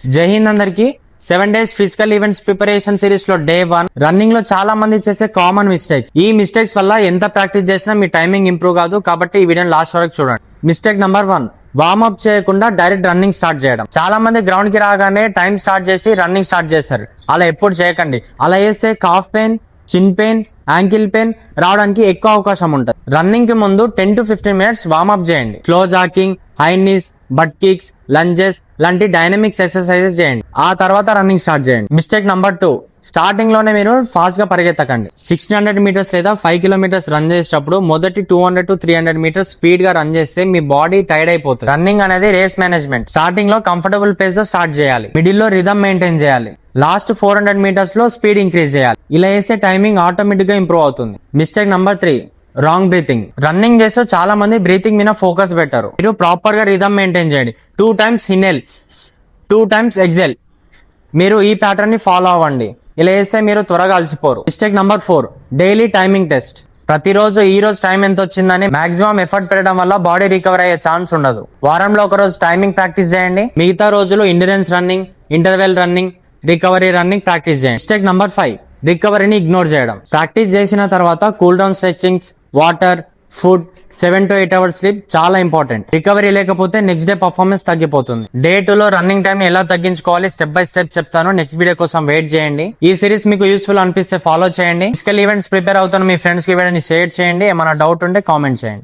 జై హింద్ అందరికి 7 days physical events preparation series లో డే 1 రన్నింగ్ లో చాలా మంది చేసే కామన్ మిస్టేక్స్. ఈ మిస్టేక్స్ వల్ల ఎంత ప్రాక్టీస్ చేసినా మీ టైమింగ్ ఇంప్రూవ్ కాదు. కాబట్టి ఈ వీడియోని లాస్ట్ వరకు చూడండి. మిస్టేక్ నంబర్ 1, వార్మ్ అప్ చేయకుండా డైరెక్ట్ రన్నింగ్ స్టార్ట్ చేయడం. చాలా మంది గ్రౌండ్ కి రాగానే టైం స్టార్ట్ చేసి రన్నింగ్ స్టార్ట్ చేస్తారు. అలా ఎప్పుడు చేయకండి. అలా చేస్తే కాఫ్ పెయిన్, చిన్ పెయిన్, యాంకిల్ పెయిన్ రావడానికి ఎక్కువ అవకాశం ఉంటుంది. రన్నింగ్ కి ముందు 10 to 15 minutes వార్మ్ అప్ చేయండి. Slow jogging, high knees, butt kicks, lunges లాంటి డైనమిక్స్ ఎక్సర్సైజెస్ చేయండి. ఆ తర్వాత రన్నింగ్ స్టార్ట్ చేయండి. మిస్టేక్ నంబర్ 2, స్టార్టింగ్ లోనే మీరు ఫాస్ట్ గా పరిగెత్తకండి. 1600 meters లేదా 5 kilometers రన్ చేసేటప్పుడు మొదటి 200 to 300 meters స్పీడ్ గా రన్ చేస్తే మీ బాడీ టైర్డ్ అయిపోతుంది. రన్నింగ్ అనేది రేస్ మేనేజ్మెంట్. స్టార్టింగ్ లో కంఫర్టబుల్ పేస్ తో స్టార్ట్ చేయాలి. మిడిల్ లో రిథమ్ మెయింటైన్ చేయాలి. లాస్ట్ 400 meters లో స్పీడ్ ఇంక్రీజ్ చేయాలి. ఇలా చేస్తే టైమింగ్ ఆటోమేటిక్ గా ఇంప్రూవ్ అవుతుంది. Mistake number 3, wrong breathing. Running చేస్తూ చాలా మంది బ్రీతింగ్ మీద ఫోకస్ పెట్టారు. మీరు ప్రాపర్ గా రిథమ్ మెయింటైన్ చేయండి. 2 times ఇన్హేల్, 2 times ఎక్సెల్. మీరు ఈ ప్యాటర్న్ ని ఫాలో అవ్వండి. ఇలా చేస్తే మీరు త్వరగా అలసిపోరు. Mistake number 4, daily timing test. ప్రతిరోజు ఈ రోజు టైం ఎంత వచ్చిందని మాక్సిమం ఎఫర్ట్ పెట్టడం వల్ల బాడీ రికవర్ అయ్యే ఛాన్స్ ఉండదు. వారంలో ఒక రోజు టైమింగ్ ప్రాక్టీస్ చేయండి. మిగతా రోజులు endurance running, interval running, recovery running practice చేయండి. మిస్టేక్ నంబర్ 5, రికవరీని ఇగ్నోర్ చేయడం. ప్రాక్టీస్ చేసిన తర్వాత cool down stretchings, water, food, 7 to 8 hours sleep చాలా ఇంపార్టెంట్. రికవరీ లేకపోతే నెక్స్ట్ డే పర్ఫార్మెన్స్ తగ్గిపోతుంది. డే 2 లో రన్నింగ్ టైం ఎలా తగ్గించుకోవాలి స్టెప్ బై స్టెప్ చెప్తాను. నెక్స్ట్ వీడియో కోసం వెయిట్ చేయండి. ఈ సిరీస్ మీకు యూస్ఫుల్ అనిపిస్తే ఫాలో చేయండి. ఫిజికల్ ఈవెంట్స్ ప్రిపేర్ అవుతున్న మీ ఫ్రెండ్స్ కి వీడియోని షేర్ చేయండి. ఏమైనా డౌట్ ఉంటే కామెంట్ చేయండి.